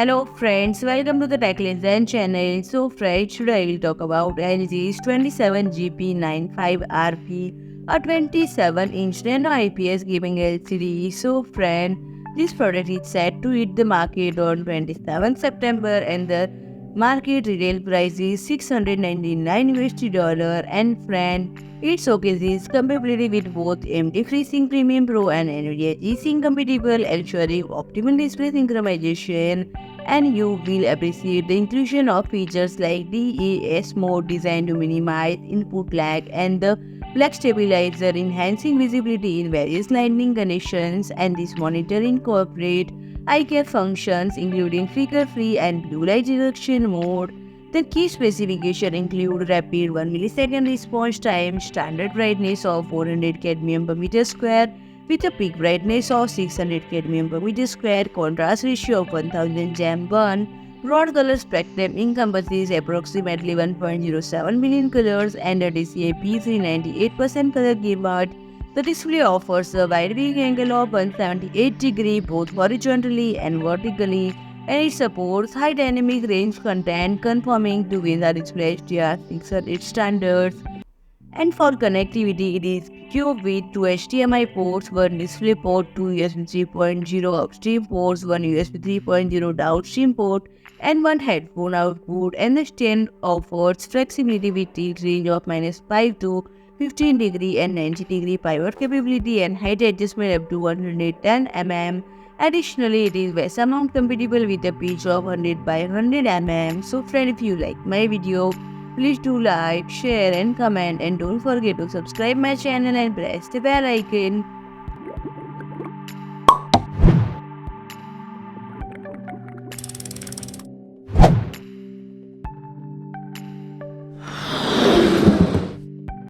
Hello friends, welcome to the TechListen channel. So friends, today I will talk about LG's 27GP95R-B, a 27-inch Nano IPS gaming LCD. So friend, this product is set to hit the market on 27 September and the market retail price is $699 and friend, it showcases compatibility with both AMD FreeSync Premium Pro and NVIDIA G-Sync compatible, ensuring optimal display synchronization, and you will appreciate the inclusion of features like DES mode designed to minimize input lag and the flex stabilizer enhancing visibility in various lightning conditions, and this monitor incorporate eye care functions including flicker-free and blue light reduction mode. The key specifications include rapid 1 millisecond response time, standard brightness of 400 cadmium per meter square with a peak brightness of 600 cadmium per meter square, contrast ratio of 1000 Jam1, broad color spectrum encompasses approximately 1.07 million colors and a DCI P398% color gamut. The display offers a wide viewing angle of 178 degrees both horizontally and vertically, and it supports high dynamic range content conforming to VESA DisplayHDR 600 standards. And for connectivity, it is equipped with two HDMI ports, one DisplayPort, two USB 3.0 upstream ports, one USB 3.0 downstream port, and one headphone output. And the stand offers flexibility with tilt range of -5 to 15 degree and 90 degree pivot capability and height adjustment up to 110 mm. Additionally, it is VESA mount compatible with a pitch of 100 by 100 mm. So friend, if you like my video, please do like, share and comment, and don't forget to subscribe my channel and press the bell icon.